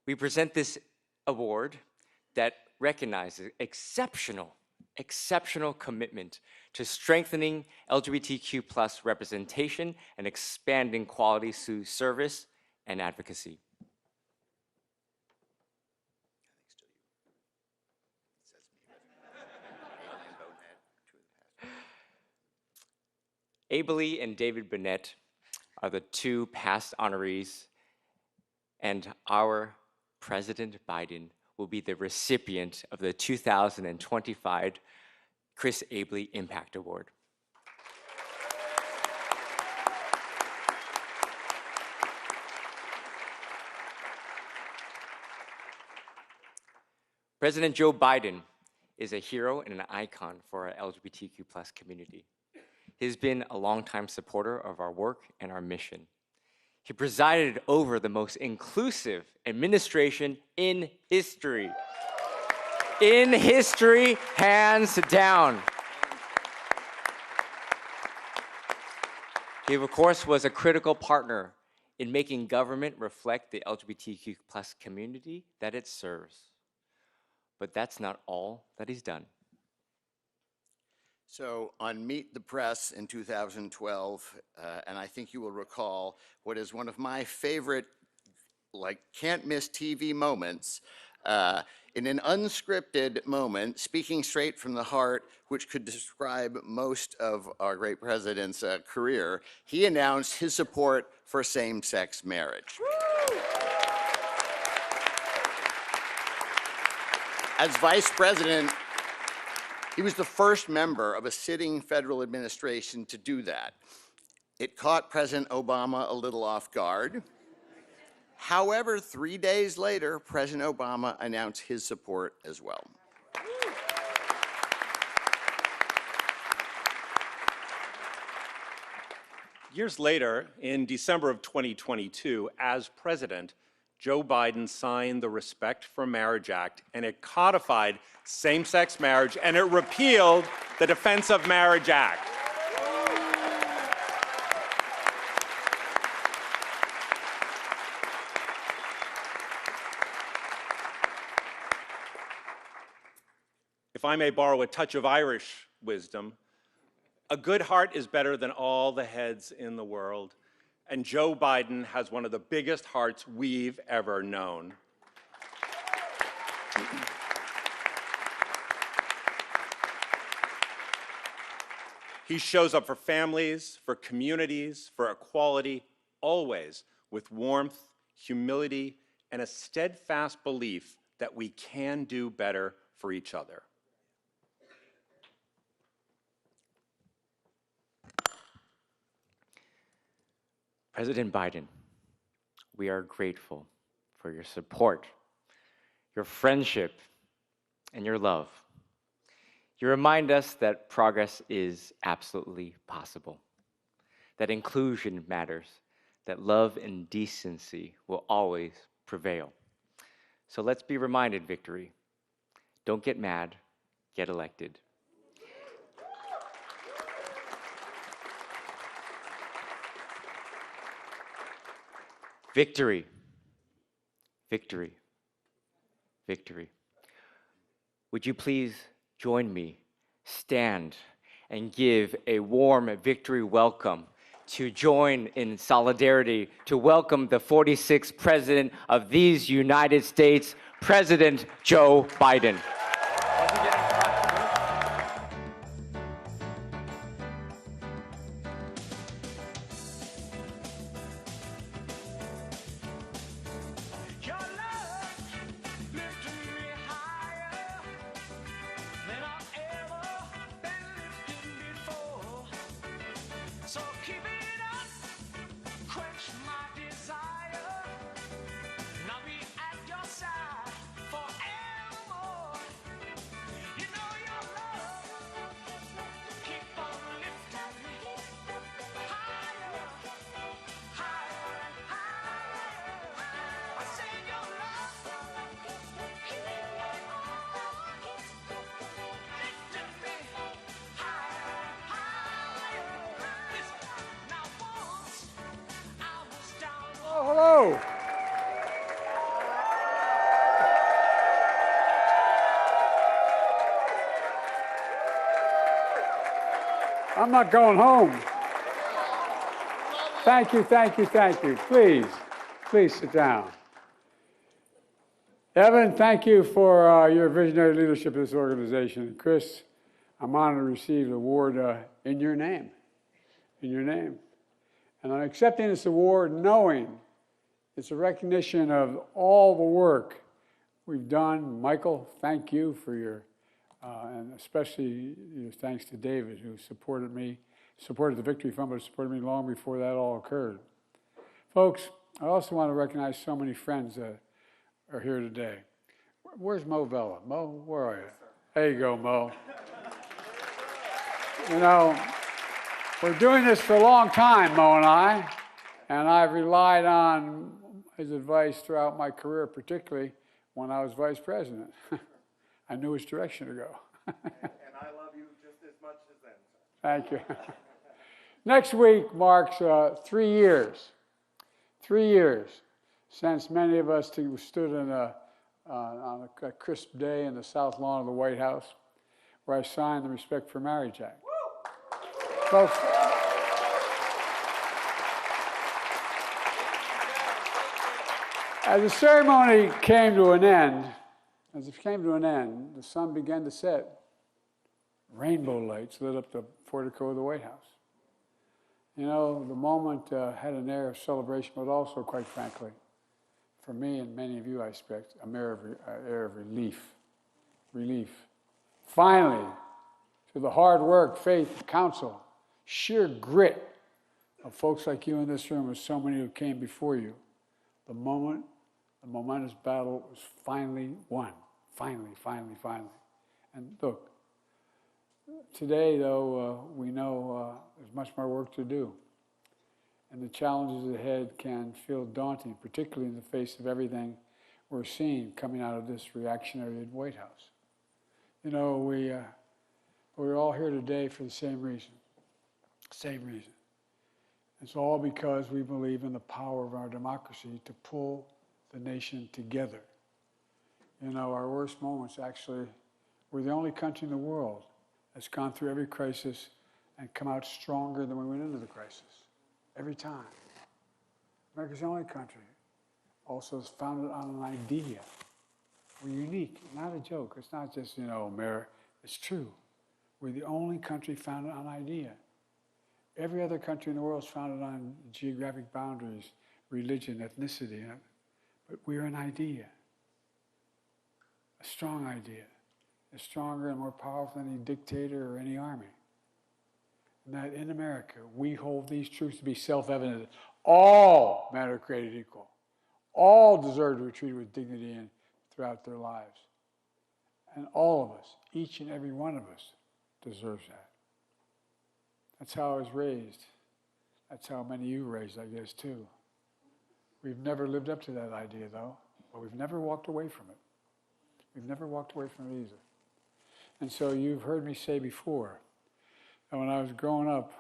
We present this award that recognizes exceptional commitment to strengthening LGBTQ+ representation and expanding quality through service and advocacy. Abele and David Burnett are the two past honorees, and our President Biden will be the recipient of the 2025 Chris Abele Impact Award. President Joe Biden is a hero and an icon for our LGBTQ+ community. He's been a longtime supporter of our work and our mission. He presided over the most inclusive administration in history. In history, hands down. He, of course, was a critical partner in making government reflect the LGBTQ+ community that it serves. But that's not all that he's done. So on Meet the Press in 2012, and I think you will recall what is one of my favorite, can't miss TV moments, in an unscripted moment, speaking straight from the heart, which could describe most of our great president's career, he announced his support for same-sex marriage. Woo! As vice president, he was the first member of a sitting federal administration to do that. It caught President Obama a little off guard. However, 3 days later, President Obama announced his support as well. Years later, in December of 2022, as president, Joe Biden signed the Respect for Marriage Act, and it codified same-sex marriage, and it repealed the Defense of Marriage Act. If I may borrow a touch of Irish wisdom, a good heart is better than all the heads in the world. And Joe Biden has one of the biggest hearts we've ever known. He shows up for families, for communities, for equality, always with warmth, humility, and a steadfast belief that we can do better for each other. President Biden, we are grateful for your support, your friendship, and your love. You remind us that progress is absolutely possible, that inclusion matters, that love and decency will always prevail. So let's be reminded, Victory. Don't get mad, get elected. Victory, victory, victory. Would you please join me, stand, and give a warm victory welcome to join in solidarity to welcome the 46th President of these United States, President Joe Biden. Hello. I'm not going home. Thank you, thank you, thank you. Please sit down. Evan, thank you for your visionary leadership of this organization. Chris, I'm honored to receive the award in your name. In your name. And I'm accepting this award knowing it's a recognition of all the work we've done. Michael, thank you for your, and especially thanks to David, who supported the Victory Fund, but supported me long before that all occurred. Folks, I also want to recognize so many friends that are here today. Where's Mo Vella? Mo, where are you? There you go, Mo. You know, we're doing this for a long time, Mo and I've relied on his advice throughout my career, particularly when I was vice president. I knew which direction to go. And I love you just as much as them, sir. Thank you. Next week marks 3 years. 3 years since many of us stood on a crisp day in the south lawn of the White House, where I signed the Respect for Marriage Act. Folks, as the ceremony came to an end, the sun began to set. Rainbow lights lit up the portico of the White House. You know, the moment had an air of celebration, but also, quite frankly, for me and many of you, I expect, an air of relief. Relief. Finally, through the hard work, faith, counsel, sheer grit of folks like you in this room, and so many who came before you, the momentous battle was finally won. Finally. And look, today, though, we know there's much more work to do. And the challenges ahead can feel daunting, particularly in the face of everything we're seeing coming out of this reactionary White House. You know, we're all here today for the same reason. Same reason. It's all because we believe in the power of our democracy to pull the nation together. You know, our worst moments, actually, we're the only country in the world that's gone through every crisis and come out stronger than we went into the crisis. Every time. America's the only country. Also, is founded on an idea. We're unique, not a joke. It's not just, America. It's true. We're the only country founded on idea. Every other country in the world is founded on geographic boundaries, religion, ethnicity. But we're an idea. A strong idea. It's stronger and more powerful than any dictator or any army. And that in America, we hold these truths to be self-evident. All men are created equal. All deserve to be treated with dignity and throughout their lives. And all of us, each and every one of us, deserves that. That's how I was raised. That's how many of you were raised, I guess, too. We've never lived up to that idea, though, but we've never walked away from it. We've never walked away from it either. And so you've heard me say before, that when I was growing up,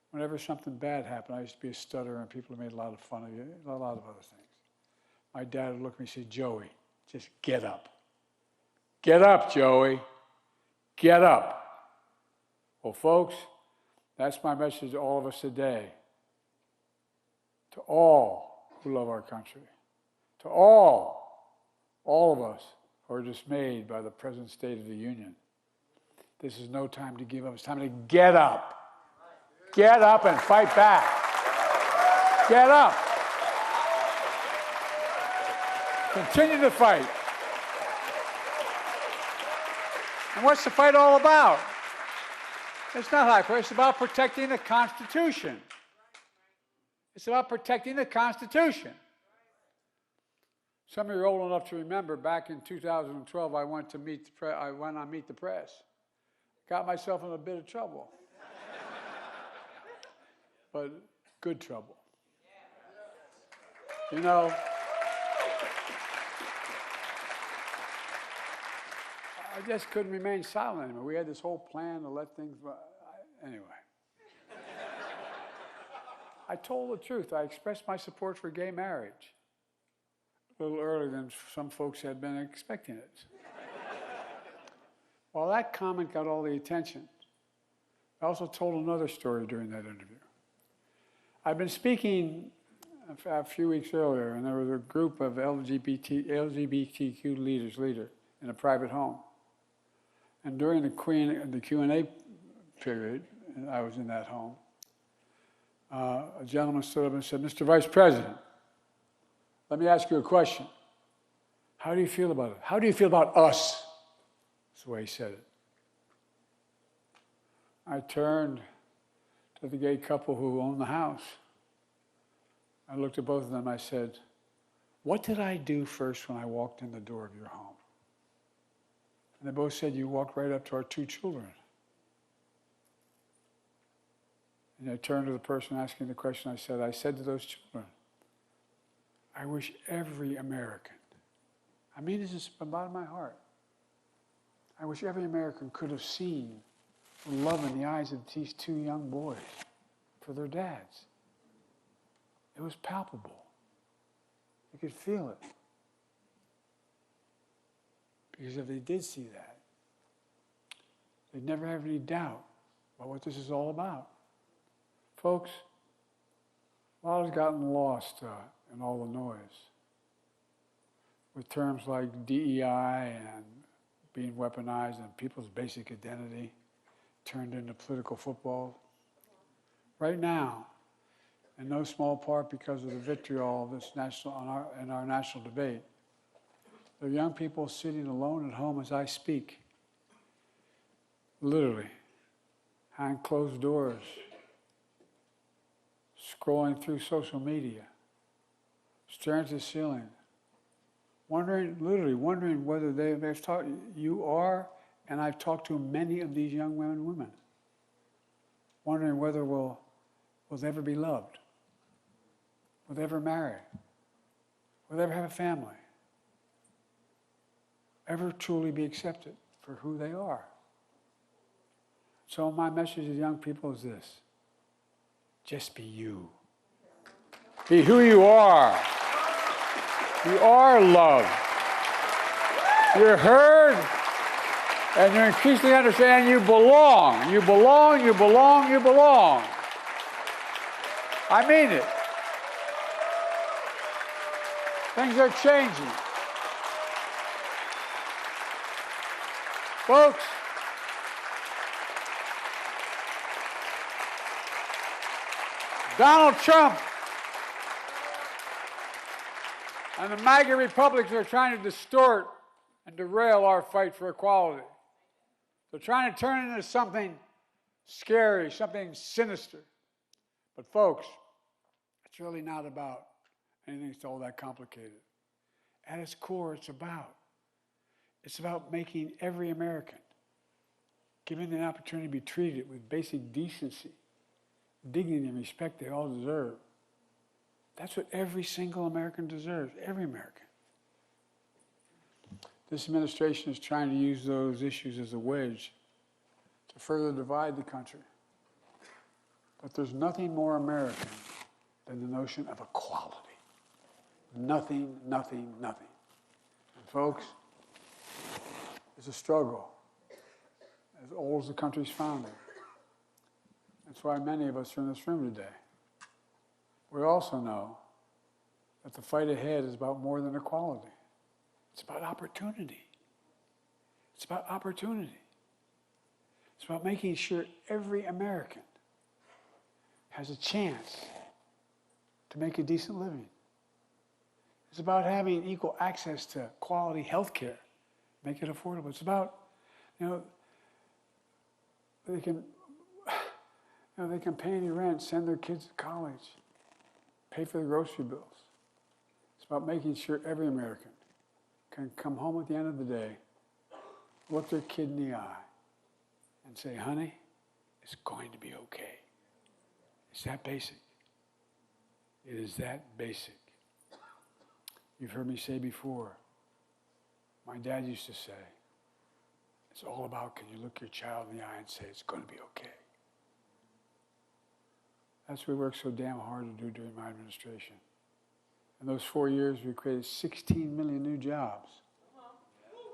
whenever something bad happened, I used to be a stutterer, and people made a lot of fun of you, a lot of other things. My dad would look at me and say, Joey, just get up. Get up, Joey. Get up. Well, folks, that's my message to all of us today. To all who love our country. To all of us who are dismayed by the present state of the Union. This is no time to give up. It's time to get up. Get up and fight back. Get up. Continue to fight. And what's the fight all about? It's not high praise. It's about protecting the Constitution. It's about protecting the Constitution. Some of you are old enough to remember back in 2012, I went on Meet the Press. Got myself in a bit of trouble. But good trouble. You know, I just couldn't remain silent anymore. We had this whole plan to let things, anyway. I told the truth. I expressed my support for gay marriage a little earlier than some folks had been expecting it. Well, that comment got all the attention. I also told another story during that interview. I'd been speaking a few weeks earlier, and there was a group of LGBTQ leaders in a private home. And during the Q&A period, and I was in that home, a gentleman stood up and said, "Mr. Vice President, let me ask you a question. How do you feel about it? How do you feel about us?" That's the way he said it. I turned to the gay couple who owned the house. I looked at both of them. I said, "What did I do first when I walked in the door of your home?" And they both said, "You walked right up to our 2 children." And I turned to the person asking the question. I said to those children, "I wish every American," I mean this from the bottom of my heart, "I wish every American could have seen the love in the eyes of these 2 young boys for their dads. It was palpable. You could feel it. Because if they did see that, they'd never have any doubt about what this is all about." Folks, a lot has gotten lost in all the noise with terms like DEI and being weaponized and people's basic identity turned into political football. Right now, in no small part because of the vitriol of this in our national debate, there are young people sitting alone at home as I speak, literally, behind closed doors, scrolling through social media, staring at the ceiling, literally wondering whether they've talked, you are, and I've talked to many of these young men and women, wondering whether we'll ever be loved, will they ever marry, will they ever have a family, ever truly be accepted for who they are. So my message to young people is this: just be you. Be who you are. You are loved. You're heard, and you increasingly understand you belong. You belong, you belong, you belong. I mean it. Things are changing. Folks, Donald Trump and the MAGA Republicans are trying to distort and derail our fight for equality. They're trying to turn it into something scary, something sinister. But folks, it's really not about anything that's all that complicated. At its core, it's about making every American, giving them an opportunity to be treated with basic decency, dignity, and respect they all deserve. That's what every single American deserves, every American. This administration is trying to use those issues as a wedge to further divide the country. But there's nothing more American than the notion of equality. Nothing, nothing, nothing. And folks, it's a struggle as old as the country's founding. That's why many of us are in this room today. We also know that the fight ahead is about more than equality. It's about opportunity. It's about opportunity. It's about making sure every American has a chance to make a decent living. It's about having equal access to quality health care, make it affordable. It's about, they can pay any rent, send their kids to college, pay for the grocery bills. It's about making sure every American can come home at the end of the day, look their kid in the eye, and say, "Honey, it's going to be okay." It's that basic. It is that basic. You've heard me say before, my dad used to say, it's all about, can you look your child in the eye and say, it's going to be okay. That's what we worked so damn hard to do during my administration. In those 4 years, we created 16 million new jobs.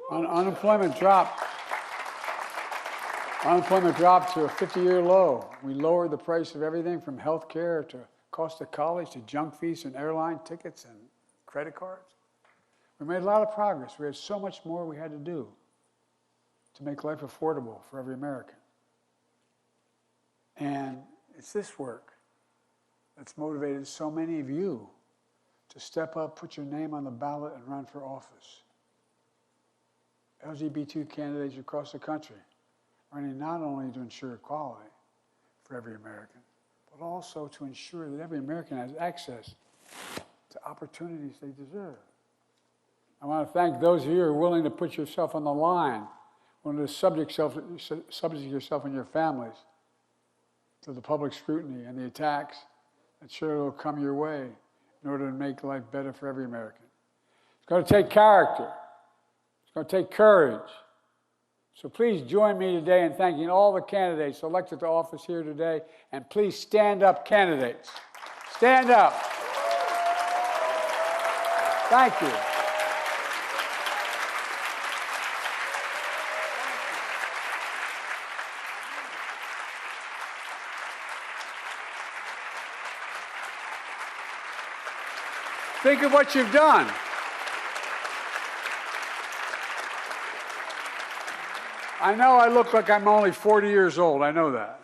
Unemployment dropped. Unemployment dropped to a 50-year low. We lowered the price of everything from health care to cost of college to junk fees and airline tickets and credit cards. We made a lot of progress. We had so much more we had to do to make life affordable for every American. And it's this work that's motivated so many of you to step up, put your name on the ballot, and run for office. LGBTQ candidates across the country running not only to ensure equality for every American, but also to ensure that every American has access to opportunities they deserve. I want to thank those of you who are willing to put yourself on the line, willing to subject yourself and your families to the public scrutiny and the attacks that sure will come your way in order to make life better for every American. It's going to take character. It's going to take courage. So please join me today in thanking all the candidates elected to office here today, and please stand up, candidates. Stand up. Thank you. Think of what you've done. I know I look like I'm only 40 years old. I know that.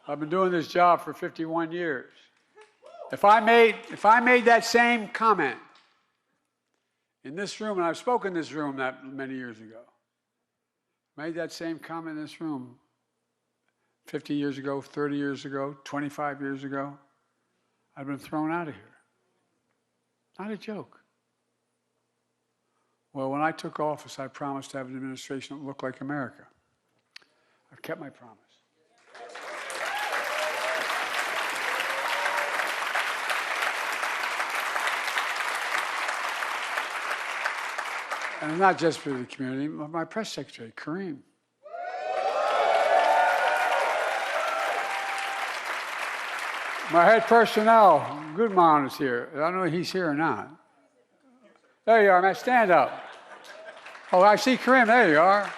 I've been doing this job for 51 years. If I made that same comment in this room, and I've spoken in this room that many years ago, made that same comment in this room 50 years ago, 30 years ago, 25 years ago, I've been thrown out of here. Not a joke. Well, when I took office, I promised to have an administration that looked like America. I've kept my promise. And not just for the community, but my press secretary, Kareem. My head personnel, Goodman, is here. I don't know if he's here or not. There you are, man. Stand up. Oh, I see Kareem. There you are.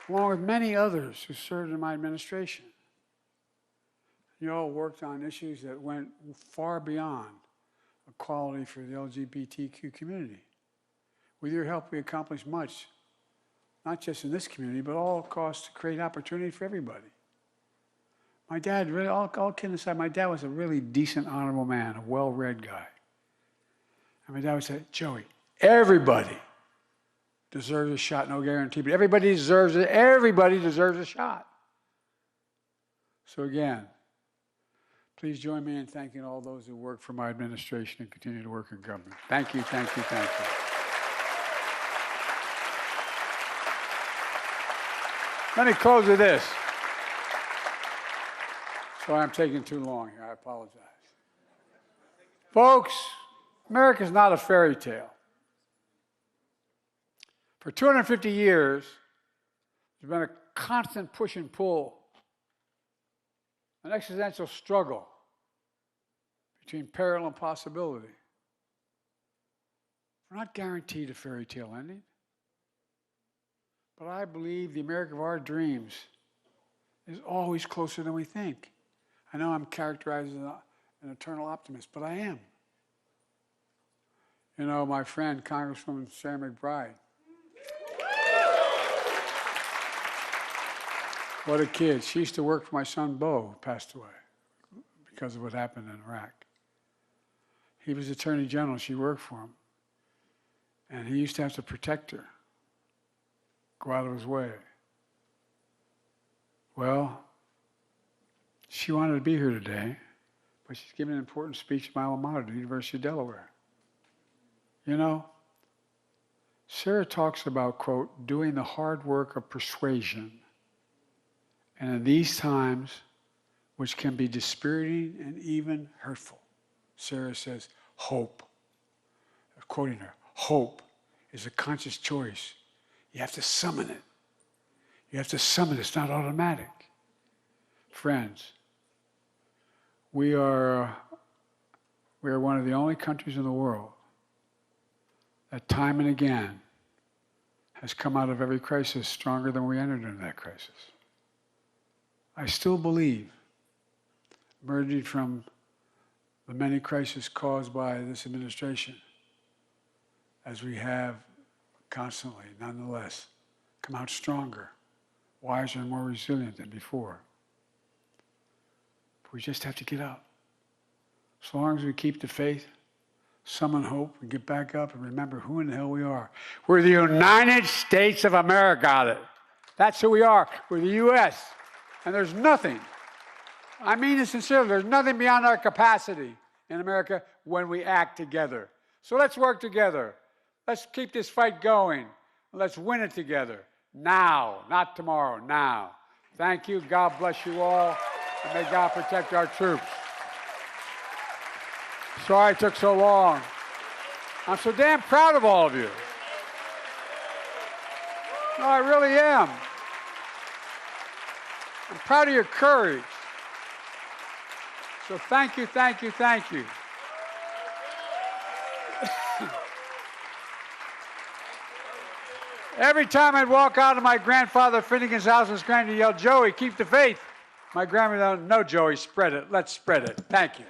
Along with many others who served in my administration. You all worked on issues that went far beyond equality for the LGBTQ community. With your help, we accomplished much, not just in this community, but all across to create opportunity for everybody. My dad, really, all kidding aside, my dad was a really decent, honorable man, a well-read guy. And my dad would say, Joey, everybody deserves a shot, no guarantee, but everybody deserves it. Everybody deserves a shot. So again, please join me in thanking all those who work for my administration and continue to work in government. Thank you, thank you, thank you. Let me close with this. Sorry, I'm taking too long here. I apologize. Folks, America's not a fairy tale. For 250 years, there's been a constant push and pull, an existential struggle between peril and possibility. We're not guaranteed a fairy tale ending, but I believe the America of our dreams is always closer than we think. I know I'm characterized as an eternal optimist, but I am. You know, my friend, Congresswoman Sarah McBride, what a kid. She used to work for my son, Bo, who passed away because of what happened in Iraq. He was Attorney General. She worked for him. And he used to have to protect her, go out of his way. Well, she wanted to be here today, but she's giving an important speech at my alma mater, the University of Delaware. You know, Sarah talks about, quote, doing the hard work of persuasion. And in these times, which can be dispiriting and even hurtful, Sarah says, hope. Quoting her, hope is a conscious choice. You have to summon it. You have to summon it. It's not automatic. Friends, we are one of the only countries in the world that time and again has come out of every crisis stronger than we entered into that crisis. I still believe, emerging from the many crises caused by this administration, as we have constantly, nonetheless, come out stronger, wiser, and more resilient than before. But we just have to get up. As long as we keep the faith, summon hope, and get back up and remember who in the hell we are. We're the United States of America. That's who we are. We're the U.S. And there's nothing, I mean it sincerely, there's nothing beyond our capacity in America when we act together. So let's work together. Let's keep this fight going. Let's win it together. Now, not tomorrow, now. Thank you. God bless you all. And may God protect our troops. Sorry it took so long. I'm so damn proud of all of you. No, I really am. I'm proud of your courage. So thank you, thank you, thank you. Every time I'd walk out of my grandfather Finnegan's house in Scranton to yell, Joey, keep the faith. My grandmother, no, Joey, spread it. Let's spread it. Thank you.